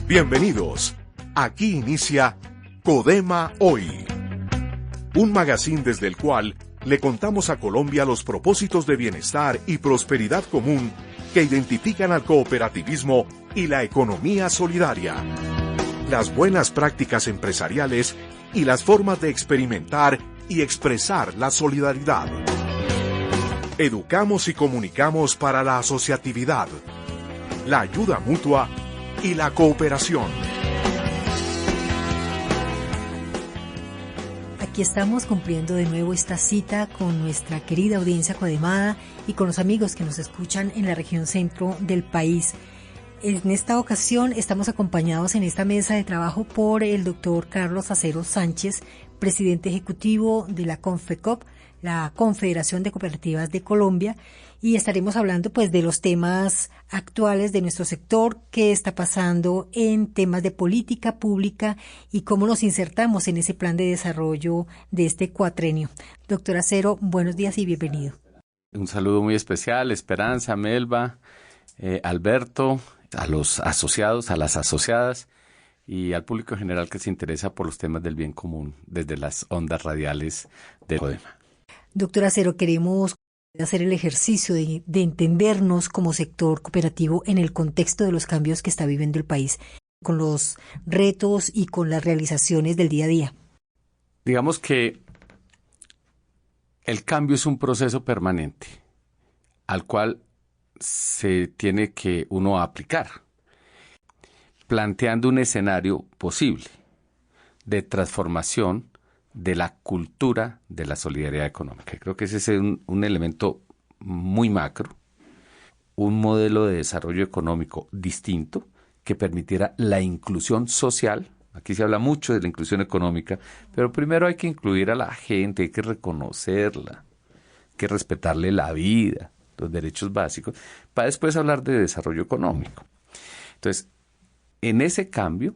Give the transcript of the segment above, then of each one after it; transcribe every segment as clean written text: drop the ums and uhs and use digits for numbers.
Bienvenidos. Aquí inicia Codema Hoy, un magazine desde el cual le contamos a Colombia los propósitos de bienestar y prosperidad común que identifican al cooperativismo y la economía solidaria, las buenas prácticas empresariales y las formas de experimentar y expresar la solidaridad. Educamos y comunicamos para la asociatividad, la ayuda mutua y la cooperación. Aquí estamos cumpliendo de nuevo esta cita con nuestra querida audiencia codemada y con los amigos que nos escuchan en la región centro del país. En esta ocasión estamos acompañados en esta mesa de trabajo por el doctor Carlos Acero Sánchez, presidente ejecutivo de la Confecop, la Confederación de Cooperativas de Colombia, y estaremos hablando pues de los temas actuales de nuestro sector, qué está pasando en temas de política pública y cómo nos insertamos en ese plan de desarrollo de este cuatrenio. Doctor Acero, buenos días y bienvenido. Un saludo muy especial, Esperanza, Melba, Alberto, a los asociados, a las asociadas y al público en general que se interesa por los temas del bien común desde las ondas radiales de Codema. Doctor Acero, queremos hacer el ejercicio de entendernos como sector cooperativo en el contexto de los cambios que está viviendo el país, con los retos y con las realizaciones del día a día. Digamos que el cambio es un proceso permanente al cual se tiene que uno aplicar, planteando un escenario posible de transformación de la cultura de la solidaridad económica. Creo que ese es un elemento muy macro, un modelo de desarrollo económico distinto que permitiera la inclusión social. Aquí se habla mucho de la inclusión económica, pero primero hay que incluir a la gente, hay que reconocerla, hay que respetarle la vida, los derechos básicos, para después hablar de desarrollo económico. Entonces, en ese cambio,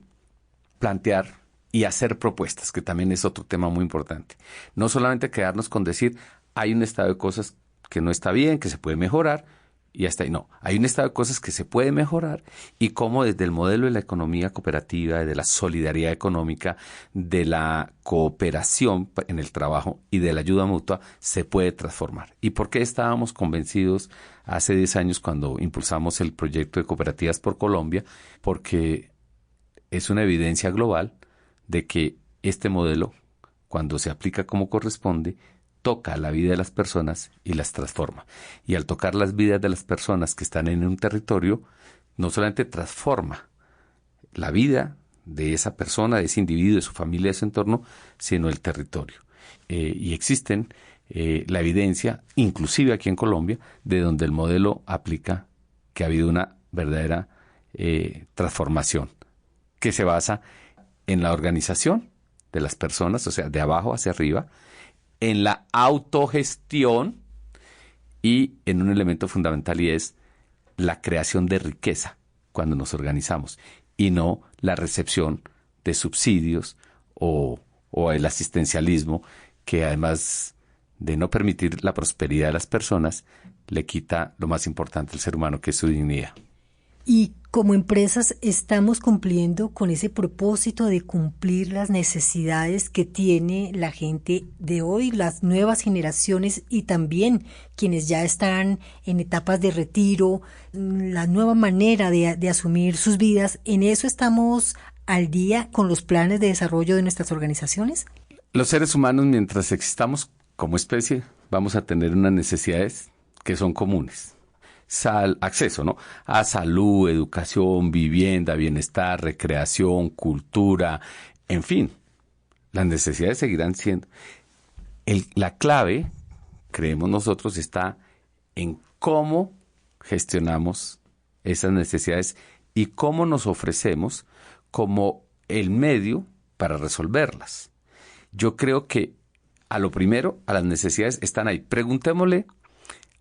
plantear y hacer propuestas, que también es otro tema muy importante. No solamente quedarnos con decir, hay un estado de cosas que no está bien, que se puede mejorar, y hasta ahí. No, hay un estado de cosas que se puede mejorar y cómo desde el modelo de la economía cooperativa, de la solidaridad económica, de la cooperación en el trabajo y de la ayuda mutua se puede transformar. ¿Y por qué estábamos convencidos hace 10 años cuando impulsamos el proyecto de Cooperativas por Colombia? Porque es una evidencia global de que este modelo, cuando se aplica como corresponde, toca la vida de las personas y las transforma. Y al tocar las vidas de las personas que están en un territorio, no solamente transforma la vida de esa persona, de ese individuo, de su familia, de su entorno, sino el territorio. Y existen la evidencia, inclusive aquí en Colombia, de donde el modelo aplica que ha habido una verdadera transformación que se basa en la organización de las personas, o sea, de abajo hacia arriba, en la autogestión y en un elemento fundamental y es la creación de riqueza cuando nos organizamos y no la recepción de subsidios o el asistencialismo que además de no permitir la prosperidad de las personas le quita lo más importante al ser humano, que es su dignidad. Y como empresas estamos cumpliendo con ese propósito de cumplir las necesidades que tiene la gente de hoy, las nuevas generaciones y también quienes ya están en etapas de retiro, la nueva manera de asumir sus vidas. ¿En eso estamos al día con los planes de desarrollo de nuestras organizaciones? Los seres humanos, mientras existamos como especie, vamos a tener unas necesidades que son comunes. Acceso, ¿no?, a salud, educación, vivienda, bienestar, recreación, cultura, en fin, las necesidades seguirán siendo. La clave, creemos nosotros, está en cómo gestionamos esas necesidades y cómo nos ofrecemos como el medio para resolverlas. Yo creo que a lo primero, a las necesidades están ahí. Preguntémosle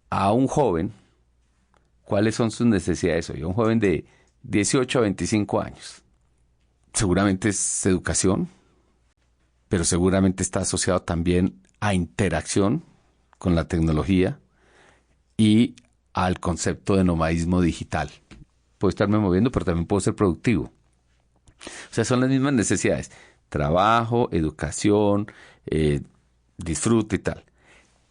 a un joven cuáles son sus necesidades hoy. Un joven de 18 a 25 años. Seguramente es educación, pero seguramente está asociado también a interacción con la tecnología y al concepto de nomadismo digital. Puedo estarme moviendo, pero también puedo ser productivo. O sea, son las mismas necesidades. Trabajo, educación, disfrute y tal.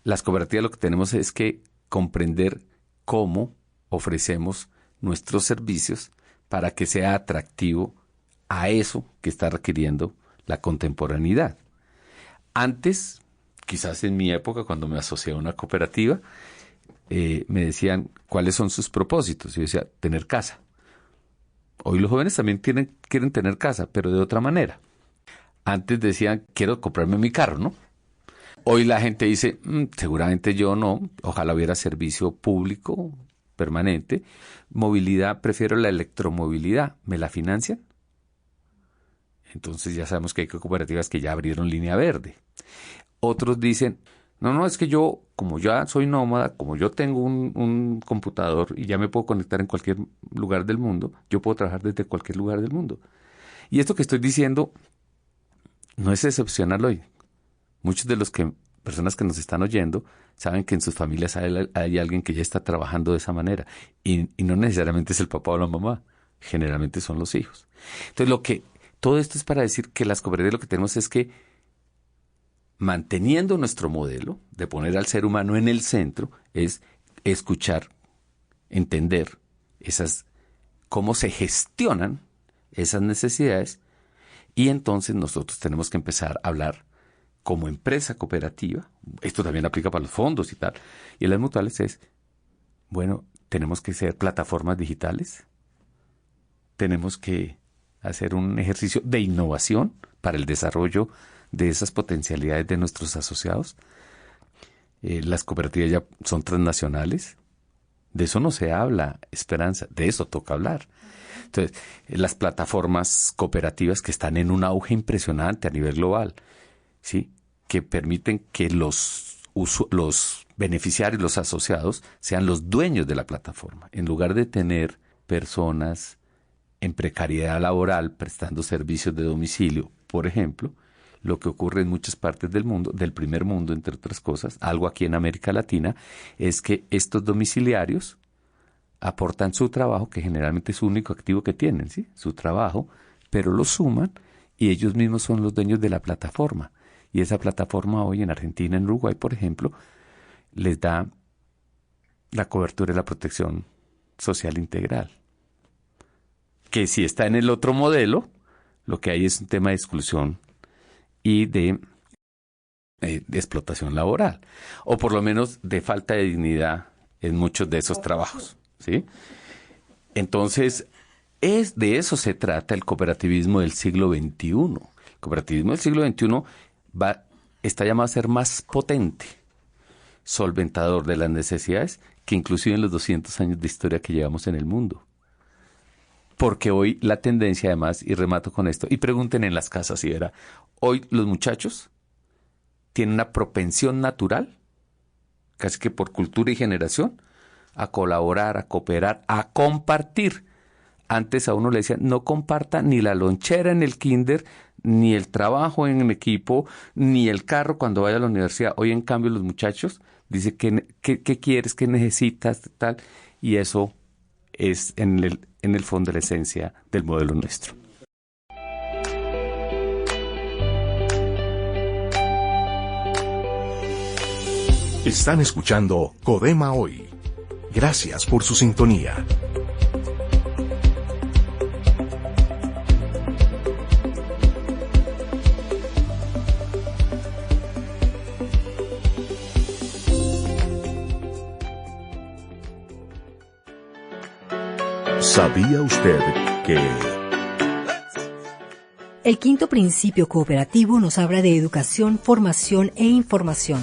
Las cooperativas lo que tenemos es que comprender cómo ofrecemos nuestros servicios para que sea atractivo a eso que está requiriendo la contemporaneidad. Antes, quizás en mi época, cuando me asocié a una cooperativa, me decían cuáles son sus propósitos. Yo decía, tener casa. Hoy los jóvenes también quieren tener casa, pero de otra manera. Antes decían, quiero comprarme mi carro, ¿no? Hoy la gente dice, seguramente yo no, ojalá hubiera servicio público permanente. Movilidad, prefiero la electromovilidad. ¿Me la financian? Entonces ya sabemos que hay cooperativas que ya abrieron línea verde. Otros dicen, no, es que yo, como ya soy nómada, como yo tengo un computador y ya me puedo conectar en cualquier lugar del mundo, yo puedo trabajar desde cualquier lugar del mundo. Y esto que estoy diciendo no es excepcional hoy. Muchos de los personas que nos están oyendo saben que en sus familias hay alguien que ya está trabajando de esa manera. Y no necesariamente es el papá o la mamá. Generalmente son los hijos. Entonces, todo esto es para decir que las cooperativas lo que tenemos es que, manteniendo nuestro modelo de poner al ser humano en el centro, es escuchar, entender cómo se gestionan esas necesidades, y entonces nosotros tenemos que empezar a hablar como empresa cooperativa. Esto también aplica para los fondos y tal. Y en las mutuales tenemos que ser plataformas digitales, tenemos que hacer un ejercicio de innovación para el desarrollo de esas potencialidades de nuestros asociados. Las cooperativas ya son transnacionales. De eso no se habla, Esperanza, de eso toca hablar. Entonces, las plataformas cooperativas que están en un auge impresionante a nivel global, ¿sí?, que permiten que los beneficiarios, los asociados, sean los dueños de la plataforma, en lugar de tener personas en precariedad laboral prestando servicios de domicilio, por ejemplo. Lo que ocurre en muchas partes del mundo, del primer mundo, entre otras cosas, algo aquí en América Latina, es que estos domiciliarios aportan su trabajo, que generalmente es su único activo que tienen, ¿sí?, su trabajo, pero lo suman y ellos mismos son los dueños de la plataforma. Y esa plataforma hoy en Argentina, en Uruguay, por ejemplo, les da la cobertura y la protección social integral. Que si está en el otro modelo, lo que hay es un tema de exclusión y de explotación laboral, o por lo menos de falta de dignidad en muchos de esos trabajos, ¿sí? Entonces, de eso se trata el cooperativismo del siglo XXI. El cooperativismo del siglo XXI está llamado a ser más potente, solventador de las necesidades, que inclusive en los 200 años de historia que llevamos en el mundo. Porque hoy la tendencia, además, y remato con esto, y pregunten en las casas si verá, hoy los muchachos tienen una propensión natural, casi que por cultura y generación, a colaborar, a cooperar, a compartir. Antes a uno le decían, no comparta ni la lonchera en el kinder, ni el trabajo en equipo, ni el carro cuando vaya a la universidad. Hoy, en cambio, los muchachos dicen, ¿qué quieres? ¿Qué necesitas? Tal. Y eso es en el fondo la esencia del modelo nuestro. Están escuchando Codema Hoy. Gracias por su sintonía. ¿Sabía usted que...? El quinto principio cooperativo nos habla de educación, formación e información.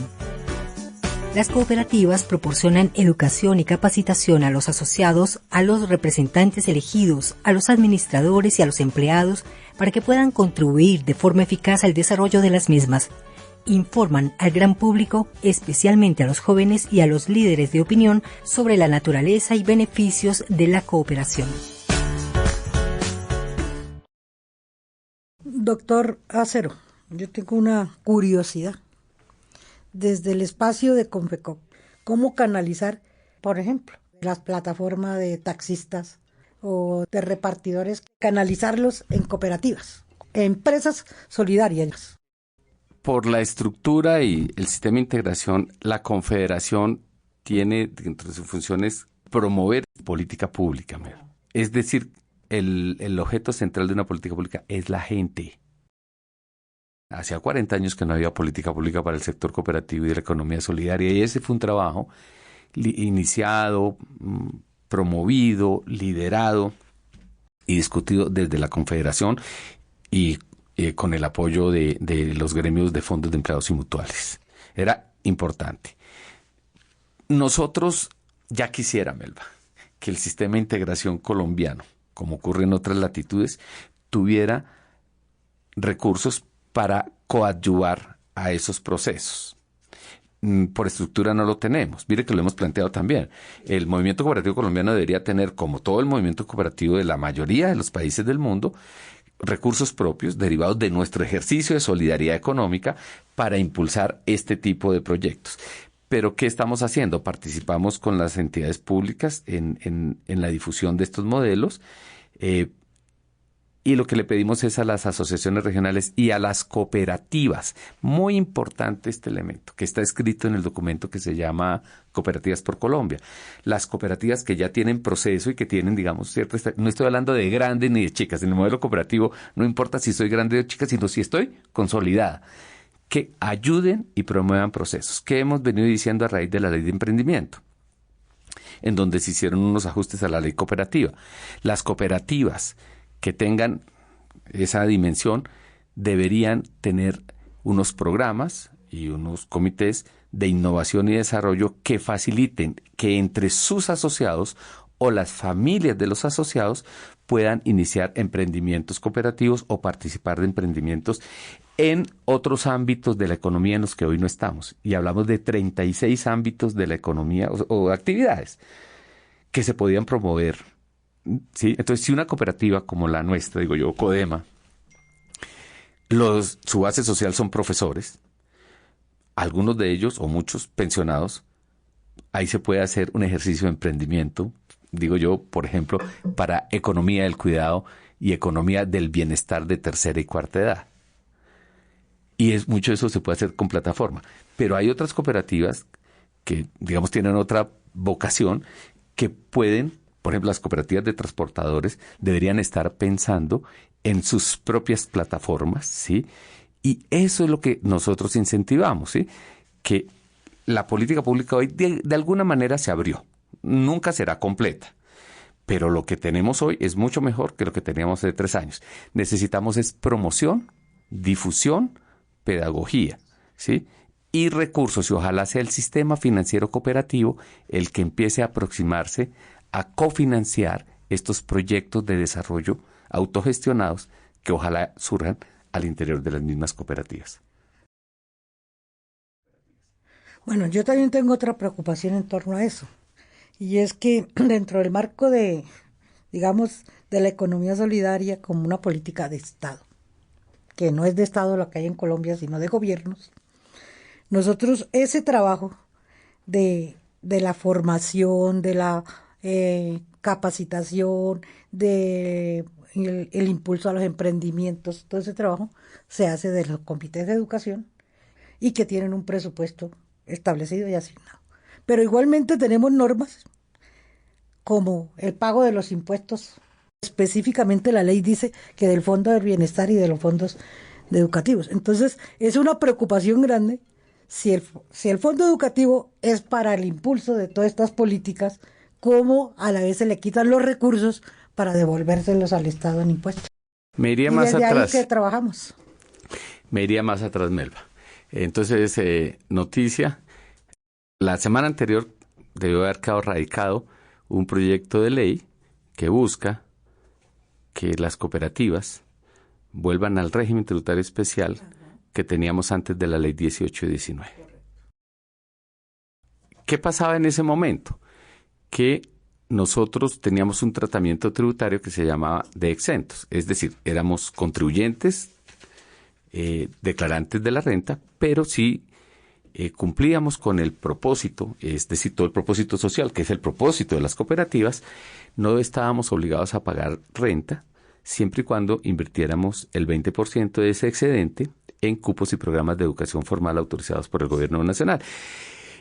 Las cooperativas proporcionan educación y capacitación a los asociados, a los representantes elegidos, a los administradores y a los empleados para que puedan contribuir de forma eficaz al desarrollo de las mismas. Informan al gran público, especialmente a los jóvenes y a los líderes de opinión, sobre la naturaleza y beneficios de la cooperación. Doctor Acero, yo tengo una curiosidad. Desde el espacio de Confecop, ¿cómo canalizar, por ejemplo, las plataformas de taxistas o de repartidores, canalizarlos en cooperativas, empresas solidarias. Por la estructura y el sistema de integración, la Confederación tiene dentro de sus funciones promover política pública. Es decir, el objeto central de una política pública es la gente. Hacía 40 años que no había política pública para el sector cooperativo y de la economía solidaria, y ese fue un trabajo iniciado, promovido, liderado y discutido desde la Confederación y con el apoyo de los gremios de fondos de empleados y mutuales. Era importante. Nosotros ya quisiera, Melba, que el sistema de integración colombiano, como ocurre en otras latitudes, tuviera recursos para coadyuvar a esos procesos. Por estructura no lo tenemos. Mire que lo hemos planteado también. El movimiento cooperativo colombiano debería tener, como todo el movimiento cooperativo de la mayoría de los países del mundo, recursos propios derivados de nuestro ejercicio de solidaridad económica para impulsar este tipo de proyectos. Pero ¿qué estamos haciendo? Participamos con las entidades públicas en la difusión de estos modelos, y lo que le pedimos es a las asociaciones regionales y a las cooperativas. Muy importante este elemento que está escrito en el documento que se llama Cooperativas por Colombia. Las cooperativas que ya tienen proceso y que tienen, digamos, cierto, no estoy hablando de grandes ni de chicas. En el modelo cooperativo no importa si soy grande o chica, sino si estoy consolidada. Que ayuden y promuevan procesos. ¿Qué hemos venido diciendo a raíz de la ley de emprendimiento? En donde se hicieron unos ajustes a la ley cooperativa. Las cooperativas que tengan esa dimensión deberían tener unos programas y unos comités de innovación y desarrollo que faciliten que entre sus asociados o las familias de los asociados puedan iniciar emprendimientos cooperativos o participar de emprendimientos en otros ámbitos de la economía en los que hoy no estamos. Y hablamos de 36 ámbitos de la economía o actividades que se podían promover. ¿Sí? Entonces, si una cooperativa como la nuestra, digo yo, Codema, su base social son profesores, algunos de ellos o muchos pensionados, ahí se puede hacer un ejercicio de emprendimiento, digo yo, por ejemplo, para economía del cuidado y economía del bienestar de tercera y cuarta edad. Y mucho de eso se puede hacer con plataforma. Pero hay otras cooperativas que, digamos, tienen otra vocación que pueden. Por ejemplo, las cooperativas de transportadores deberían estar pensando en sus propias plataformas, ¿sí? Y eso es lo que nosotros incentivamos, ¿sí? Que la política pública hoy de alguna manera se abrió. Nunca será completa. Pero lo que tenemos hoy es mucho mejor que lo que teníamos hace 3 años. Necesitamos es promoción, difusión, pedagogía, ¿sí? Y recursos. Y ojalá sea el sistema financiero cooperativo el que empiece a aproximarse a cofinanciar estos proyectos de desarrollo autogestionados que ojalá surjan al interior de las mismas cooperativas. Bueno, yo también tengo otra preocupación en torno a eso, y es que dentro del marco de, digamos, de la economía solidaria como una política de Estado, que no es de Estado lo que hay en Colombia, sino de gobiernos, nosotros ese trabajo de la formación, de la capacitación, de el impulso a los emprendimientos, todo ese trabajo se hace de los comités de educación y que tienen un presupuesto establecido y asignado. Pero igualmente tenemos normas como el pago de los impuestos. Específicamente la ley dice que del Fondo del Bienestar y de los fondos educativos. Entonces es una preocupación grande si el fondo educativo es para el impulso de todas estas políticas, cómo a la vez se le quitan los recursos para devolvérselos al Estado en impuestos. Me iría más atrás. Ahí que trabajamos. Me iría más atrás, Melba. Entonces, noticia, la semana anterior debió haber quedado radicado un proyecto de ley que busca que las cooperativas vuelvan al régimen tributario especial que teníamos antes de la ley 18 y 19. ¿Qué pasaba en ese momento? Que nosotros teníamos un tratamiento tributario que se llamaba de exentos, es decir, éramos contribuyentes, declarantes de la renta, pero sí cumplíamos con el propósito, es decir, todo el propósito social, que es el propósito de las cooperativas, no estábamos obligados a pagar renta, siempre y cuando invirtiéramos el 20% de ese excedente en cupos y programas de educación formal autorizados por el gobierno nacional.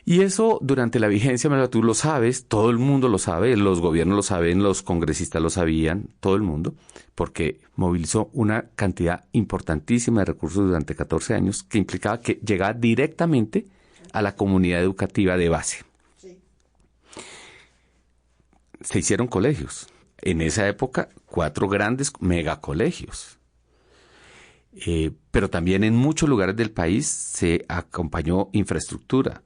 Y eso durante la vigencia, Manuela, tú lo sabes, todo el mundo lo sabe, los gobiernos lo saben, los congresistas lo sabían, todo el mundo, porque movilizó una cantidad importantísima de recursos durante 14 años que implicaba que llegaba directamente a la comunidad educativa de base. Sí. Se hicieron colegios. En esa época, 4 grandes megacolegios. Pero también en muchos lugares del país se acompañó infraestructura.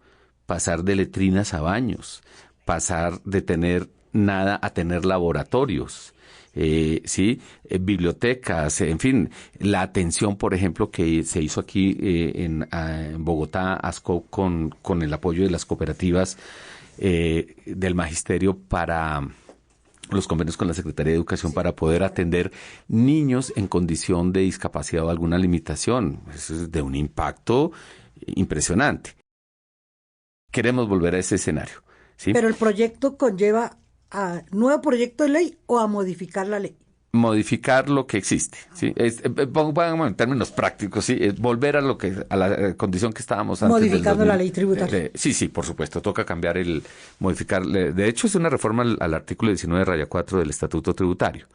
Pasar de letrinas a baños, pasar de tener nada a tener laboratorios, bibliotecas, en fin, la atención, por ejemplo, que se hizo aquí en Bogotá, ASCO, con el apoyo de las cooperativas del magisterio para los convenios con la Secretaría de Educación para poder atender niños en condición de discapacidad o alguna limitación. Eso es de un impacto impresionante. Queremos volver a ese escenario, ¿sí? Pero el proyecto conlleva a nuevo proyecto de ley o a modificar la ley. Modificar lo que existe, ¿sí? Pongamos en términos prácticos, ¿sí? Es volver a la condición que estábamos antes. Modificando la ley tributaria. Sí, por supuesto, toca cambiar modificar. De hecho, es una reforma al artículo 19-4 del Estatuto Tributario.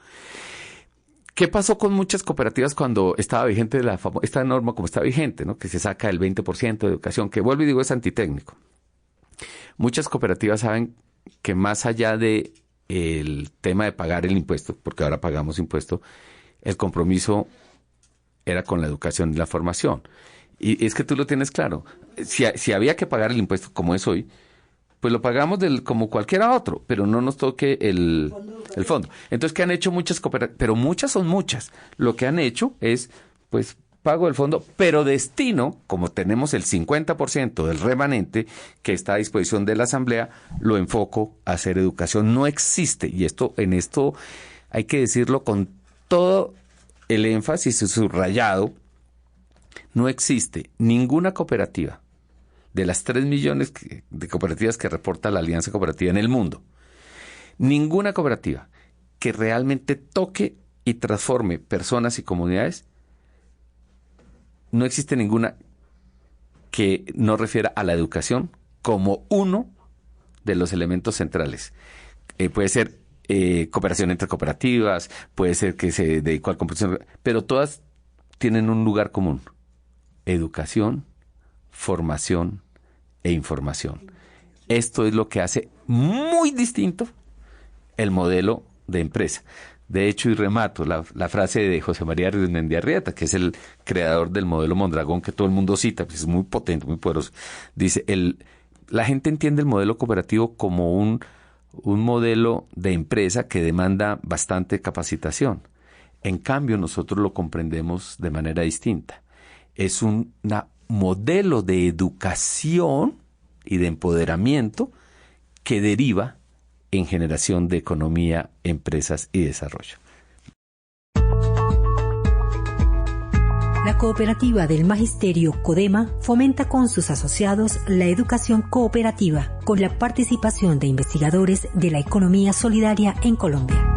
¿Qué pasó con muchas cooperativas cuando estaba vigente esta norma como está vigente, ¿no? Que se saca el 20% de educación, que vuelvo y digo es antitécnico? Muchas cooperativas saben que más allá de el tema de pagar el impuesto, porque ahora pagamos impuesto, el compromiso era con la educación y la formación. Y es que tú lo tienes claro. Si había que pagar el impuesto como es hoy, pues lo pagamos como cualquiera otro, pero no nos toque el fondo. Entonces, ¿qué han hecho muchas cooperativas? Pero muchas son muchas. Lo que han hecho es, pues, pago del fondo, pero destino, como tenemos el 50% del remanente que está a disposición de la Asamblea, lo enfoco a hacer educación. No existe, y en esto hay que decirlo con todo el énfasis subrayado, no existe ninguna cooperativa de las 3 millones de cooperativas que reporta la Alianza Cooperativa en el mundo, ninguna cooperativa que realmente toque y transforme personas y comunidades. No existe ninguna que no refiera a la educación como uno de los elementos centrales. Puede ser cooperación entre cooperativas, puede ser que se dedicó al composición, pero todas tienen un lugar común: educación, formación e información. Esto es lo que hace muy distinto el modelo de empresa. De hecho, y remato, la frase de José María Arrieta, que es el creador del modelo Mondragón, que todo el mundo cita, pues es muy potente, muy poderoso. Dice, la gente entiende el modelo cooperativo como un modelo de empresa que demanda bastante capacitación. En cambio, nosotros lo comprendemos de manera distinta. Es un modelo de educación y de empoderamiento que deriva en generación de economía, empresas y desarrollo. La cooperativa del Magisterio CODEMA fomenta con sus asociados la educación cooperativa con la participación de investigadores de la economía solidaria en Colombia.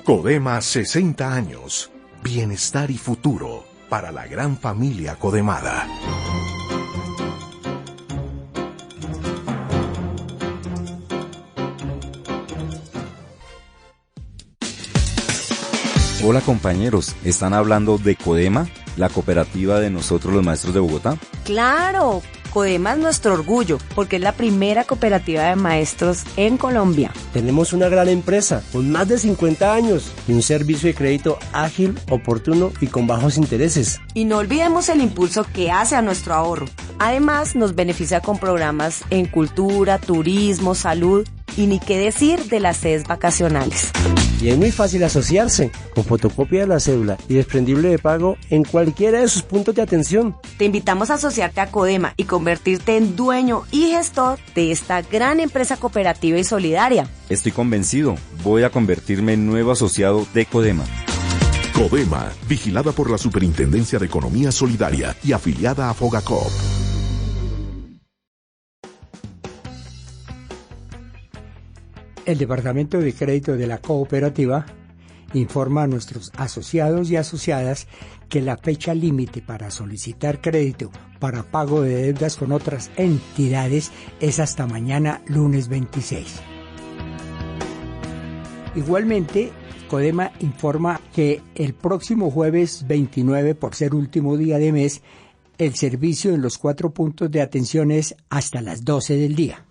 CODEMA 60 años. Bienestar y futuro para la gran familia codemada. Hola compañeros, ¿están hablando de CODEMA, la cooperativa de nosotros los maestros de Bogotá? ¡Claro! CODEMA es nuestro orgullo porque es la primera cooperativa de maestros en Colombia. Tenemos una gran empresa con más de 50 años y un servicio de crédito ágil, oportuno y con bajos intereses. Y no olvidemos el impulso que hace a nuestro ahorro. Además, nos beneficia con programas en cultura, turismo, salud Y ni qué decir de las sedes vacacionales. Y es muy fácil asociarse, con fotocopia de la cédula y desprendible de pago en cualquiera de sus puntos de atención. Te invitamos a asociarte a Codema y convertirte en dueño y gestor de esta gran empresa cooperativa y solidaria. Estoy convencido, voy a convertirme en nuevo asociado de Codema. Codema, vigilada por la Superintendencia de Economía Solidaria y afiliada a Fogacop. El Departamento de Crédito de la Cooperativa informa a nuestros asociados y asociadas que la fecha límite para solicitar crédito para pago de deudas con otras entidades es hasta mañana, lunes 26. Igualmente, Codema informa que el próximo jueves 29, por ser último día de mes, el servicio en los 4 puntos de atención es hasta las 12 del día.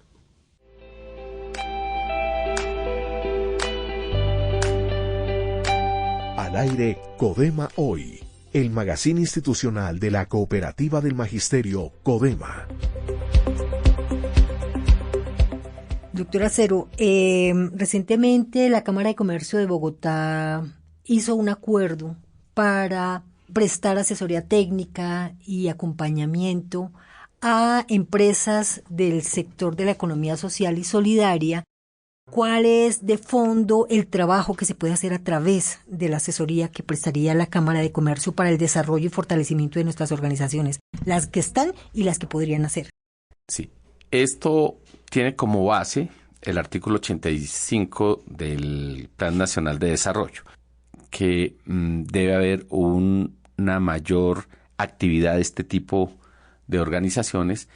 Al aire, Codema Hoy, el magazine institucional de la Cooperativa del Magisterio, Codema. Doctora Acero, recientemente la Cámara de Comercio de Bogotá hizo un acuerdo para prestar asesoría técnica y acompañamiento a empresas del sector de la economía social y solidaria. ¿Cuál es de fondo el trabajo que se puede hacer a través de la asesoría que prestaría la Cámara de Comercio para el desarrollo y fortalecimiento de nuestras organizaciones, las que están y las que podrían hacer? Sí, esto tiene como base el artículo 85 del Plan Nacional de Desarrollo, que debe haber una mayor actividad de este tipo de organizaciones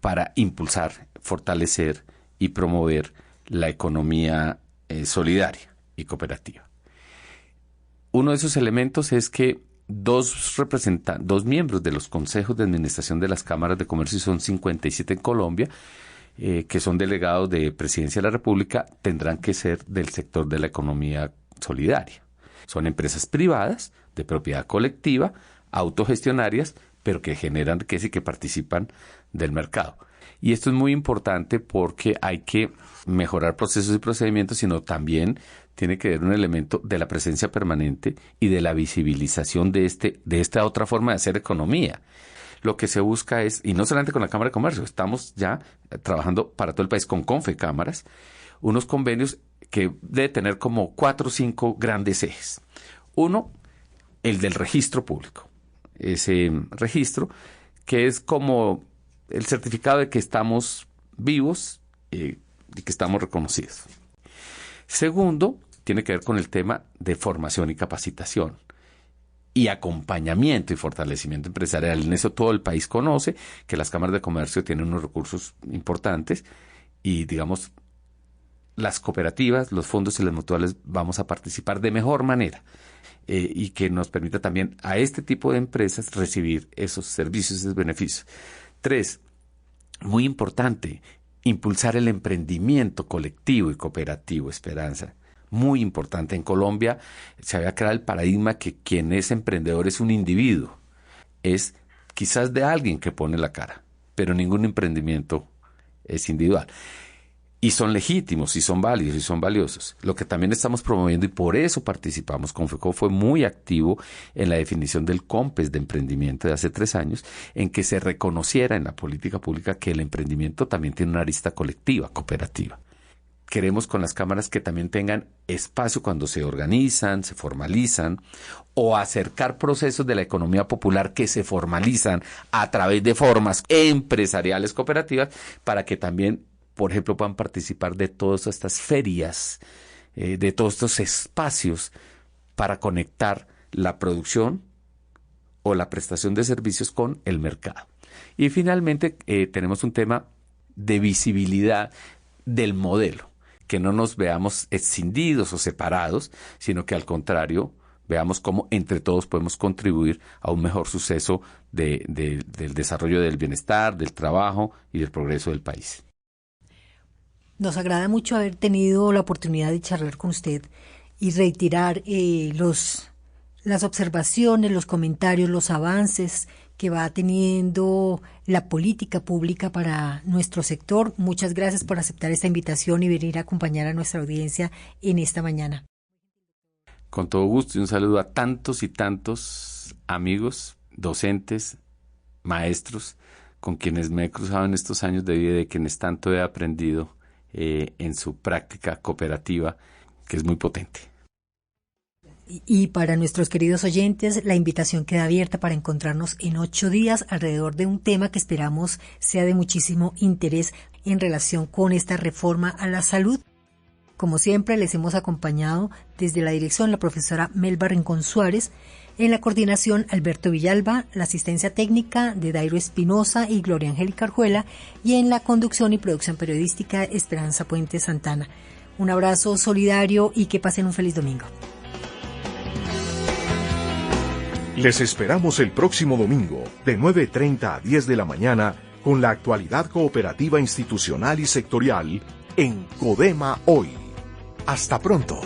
para impulsar, fortalecer y promover la economía solidaria y cooperativa. Uno de esos elementos es que dos miembros de los consejos de administración de las cámaras de comercio, y son 57 en Colombia, que son delegados de Presidencia de la República, tendrán que ser del sector de la economía solidaria. Son empresas privadas, de propiedad colectiva, autogestionarias, pero que generan riqueza y que participan del mercado. Y esto es muy importante porque hay que mejorar procesos y procedimientos, sino también tiene que haber un elemento de la presencia permanente y de la visibilización de esta otra forma de hacer economía. Lo que se busca es, y no solamente con la Cámara de Comercio, estamos ya trabajando para todo el país con Confecámaras, unos convenios que debe tener como 4 o 5 grandes ejes. Uno, el del registro público. Ese registro que es como el certificado de que estamos vivos y que estamos reconocidos. Segundo, tiene que ver con el tema de formación y capacitación y acompañamiento y fortalecimiento empresarial. En eso todo el país conoce que las cámaras de comercio tienen unos recursos importantes y, digamos, las cooperativas, los fondos y las mutuales vamos a participar de mejor manera y que nos permita también a este tipo de empresas recibir esos servicios, esos beneficios. 3, muy importante, impulsar el emprendimiento colectivo y cooperativo, Esperanza. Muy importante. En Colombia se había creado el paradigma que quien es emprendedor es un individuo. Es quizás de alguien que pone la cara, pero ningún emprendimiento es individual. Y son legítimos, y son válidos, y son valiosos. Lo que también estamos promoviendo, y por eso participamos, Confecop fue muy activo en la definición del COMPES de emprendimiento de hace 3 años, en que se reconociera en la política pública que el emprendimiento también tiene una arista colectiva, cooperativa. Queremos con las cámaras que también tengan espacio cuando se organizan, se formalizan, o acercar procesos de la economía popular que se formalizan a través de formas empresariales cooperativas, para que también, por ejemplo, puedan participar de todas estas ferias, de todos estos espacios para conectar la producción o la prestación de servicios con el mercado. Y finalmente tenemos un tema de visibilidad del modelo, que no nos veamos escindidos o separados, sino que al contrario veamos cómo entre todos podemos contribuir a un mejor suceso del desarrollo del bienestar, del trabajo y del progreso del país. Nos agrada mucho haber tenido la oportunidad de charlar con usted y reiterar las observaciones, los comentarios, los avances que va teniendo la política pública para nuestro sector. Muchas gracias por aceptar esta invitación y venir a acompañar a nuestra audiencia en esta mañana. Con todo gusto y un saludo a tantos y tantos amigos, docentes, maestros, con quienes me he cruzado en estos años de vida y de quienes tanto he aprendido en su práctica cooperativa, que es muy potente. Y para nuestros queridos oyentes, la invitación queda abierta para encontrarnos en 8 días alrededor de un tema que esperamos sea de muchísimo interés en relación con esta reforma a la salud. Como siempre, les hemos acompañado desde la dirección la profesora Melba Rincón Suárez, en la coordinación Alberto Villalba, la asistencia técnica de Dairo Espinosa y Gloria Angélica Arjuela, y en la conducción y producción periodística Esperanza Puente Santana. Un abrazo solidario y que pasen un feliz domingo. Les esperamos el próximo domingo de 9:30 a 10 de la mañana con la actualidad cooperativa institucional y sectorial en Codema Hoy. Hasta pronto.